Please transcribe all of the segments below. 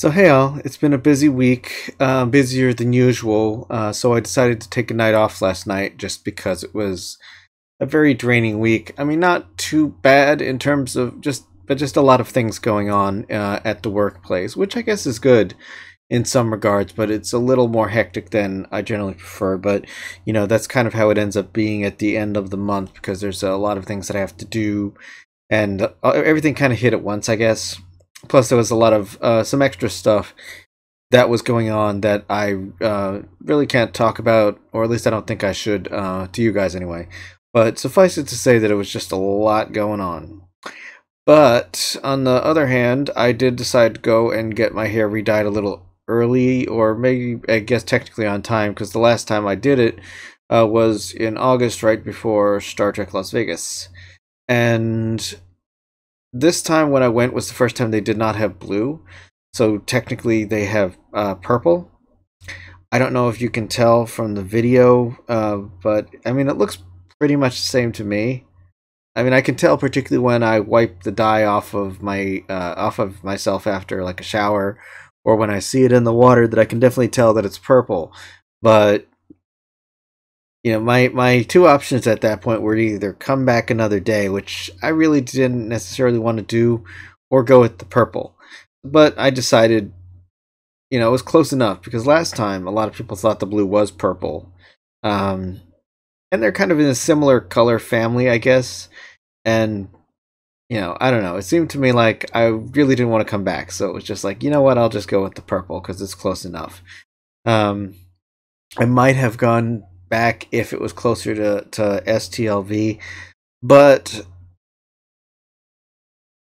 So hey all, it's been a busy week, busier than usual. So I decided to take a night off last night just because it was a very draining week. I mean, not too bad in terms of but just a lot of things going on at the workplace, which I guess is good in some regards, but it's a little more hectic than I generally prefer. But that's kind of how it ends up being at the end of the month because there's a lot of things that I have to do, and everything kind of hit at once, I guess. Plus, there was a lot of some extra stuff that was going on that I really can't talk about, or at least I don't think I should to you guys anyway. But suffice it to say that it was just a lot going on. But on the other hand, I did decide to go and get my hair redyed a little early, or maybe I guess technically on time, because the last time I did it was in August, right before Star Trek Las Vegas. And this time when I went was the first time they did not have blue, so technically they have purple. I don't know if you can tell from the video, but I mean it looks pretty much the same to me. I mean I can tell particularly when I wipe the dye off of myself after like a shower, or when I see it in the water, that I can definitely tell that it's purple. But my two options at that point were to either come back another day, which I really didn't necessarily want to do, or go with the purple. But I decided, it was close enough because last time a lot of people thought the blue was purple. And they're kind of in a similar color family, I guess. And, I don't know. It seemed to me like I really didn't want to come back. So it was just like, you know what, I'll just go with the purple because it's close enough. I might have gone back if it was closer to STLV, but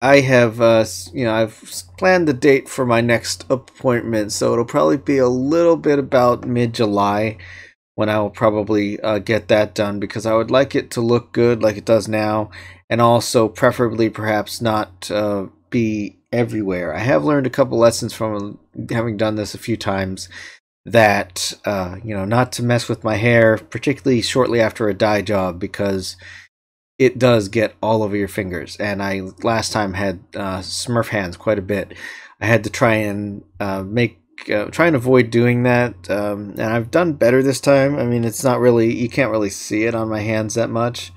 I have I've planned the date for my next appointment, so it'll probably be a little bit about mid-July when I will probably get that done, because I would like it to look good like it does now, and also preferably perhaps not be everywhere. I have learned a couple lessons from having done this a few times, that not to mess with my hair, particularly shortly after a dye job, because it does get all over your fingers. And I last time had Smurf hands quite a bit. I had to try and try and avoid doing that, and I've done better this time. I mean, it's not really, you can't really see it on my hands that much,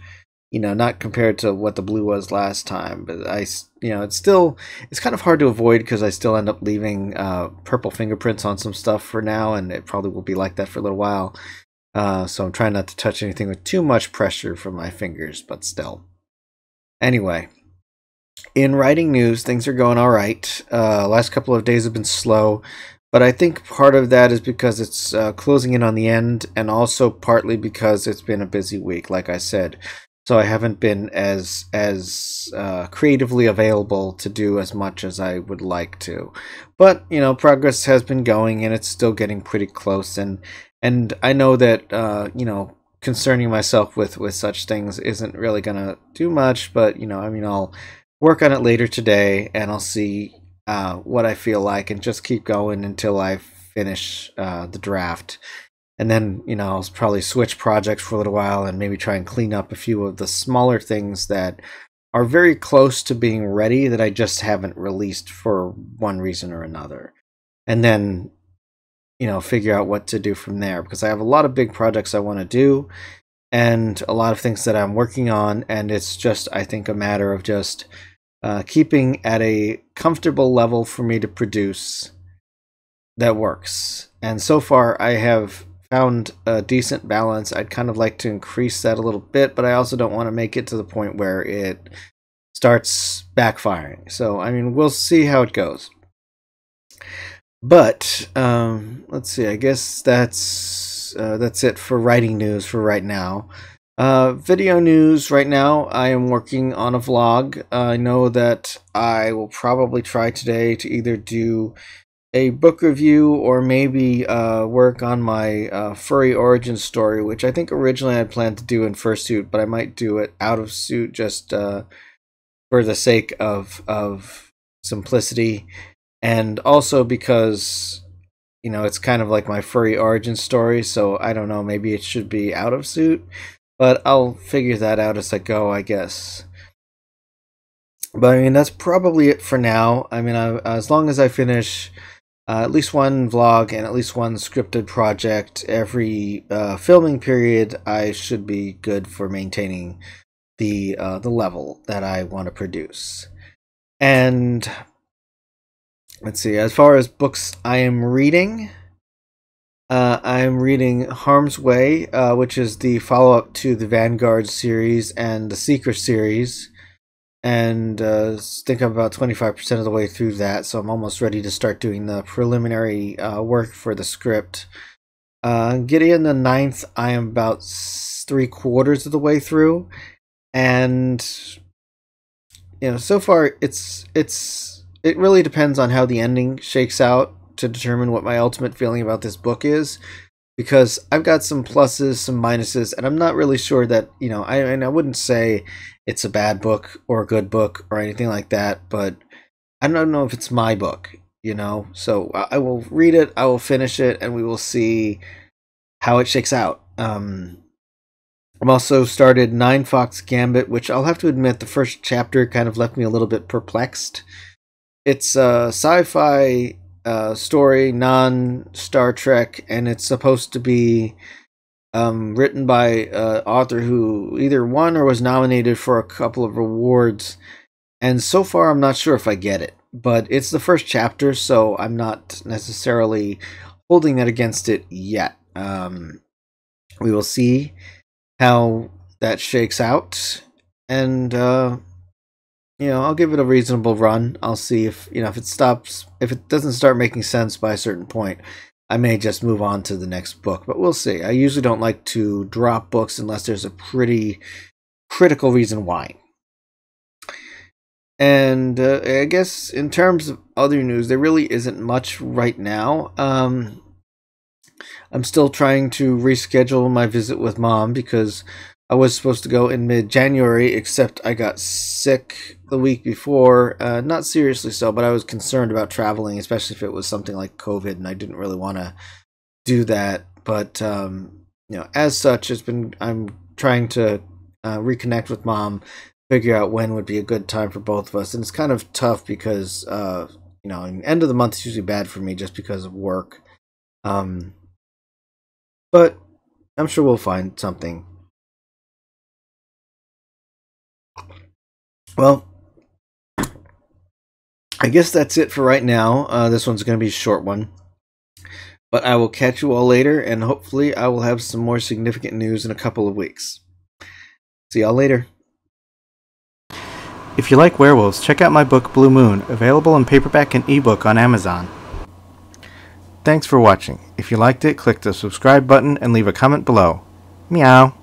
not compared to what the blue was last time, but it's kind of hard to avoid because I still end up leaving purple fingerprints on some stuff for now, and it probably will be like that for a little while. So I'm trying not to touch anything with too much pressure from my fingers, but still. Anyway, in writing news, things are going all right. Last couple of days have been slow, but I think part of that is because it's closing in on the end, and also partly because it's been a busy week, like I said. So I haven't been as creatively available to do as much as I would like to. But, progress has been going, and it's still getting pretty close. And I know that, concerning myself with such things isn't really going to do much. But, I'll work on it later today, and I'll see what I feel like, and just keep going until I finish the draft. And then, I'll probably switch projects for a little while and maybe try and clean up a few of the smaller things that are very close to being ready that I just haven't released for one reason or another. And then, figure out what to do from there, because I have a lot of big projects I want to do and a lot of things that I'm working on. And it's just, I think, a matter of just keeping at a comfortable level for me to produce that works. And so far, I have found a decent balance. I'd kind of like to increase that a little bit, but I also don't want to make it to the point where it starts backfiring. So, I mean, we'll see how it goes. But let's see. I guess that's it for writing news for right now. Video news right now. I am working on a vlog. I know that I will probably try today to either do a book review, or maybe work on my furry origin story, which I think originally I planned to do in fursuit, but I might do it out of suit just for the sake of simplicity, and also because it's kind of like my furry origin story. So I don't know, maybe it should be out of suit, but I'll figure that out as I go, I guess. But I mean, that's probably it for now. I mean, as long as I finish at least one vlog and at least one scripted project every filming period, I should be good for maintaining the level that I want to produce. And let's see, as far as books I am reading, I'm reading Harm's Way, which is the follow-up to the Vanguard series and the Seeker series. And I think I'm about 25% of the way through that, so I'm almost ready to start doing the preliminary work for the script. Gideon the Ninth, I am about 3/4 of the way through, and so far it really depends on how the ending shakes out to determine what my ultimate feeling about this book is, because I've got some pluses, some minuses, and I'm not really sure that, I wouldn't say it's a bad book or a good book or anything like that, but I don't know if it's my book, so I will read it, I will finish it, and we will see how it shakes out. I'm also started Ninefox Gambit, which I'll have to admit the first chapter kind of left me a little bit perplexed. It's a sci-fi story, non-Star Trek, and it's supposed to be written by an author who either won or was nominated for a couple of awards. And so far, I'm not sure if I get it. But it's the first chapter, so I'm not necessarily holding that against it yet. We will see how that shakes out. And I'll give it a reasonable run. I'll see if if it doesn't start making sense by a certain point, I may just move on to the next book, but we'll see. I usually don't like to drop books unless there's a pretty critical reason why. And I guess in terms of other news, there really isn't much right now. I'm still trying to reschedule my visit with Mom because I was supposed to go in mid-January, except I got sick the week before. Not seriously so, but I was concerned about traveling, especially if it was something like COVID, and I didn't really want to do that. But as such, I'm trying to reconnect with Mom, figure out when would be a good time for both of us, and it's kind of tough because end of the month is usually bad for me just because of work. But I'm sure we'll find something. Well, I guess that's it for right now. This one's going to be a short one. But I will catch you all later, and hopefully I will have some more significant news in a couple of weeks. See y'all later. If you like werewolves, check out my book Blue Moon, available in paperback and ebook on Amazon. Thanks for watching. If you liked it, click the subscribe button and leave a comment below. Meow.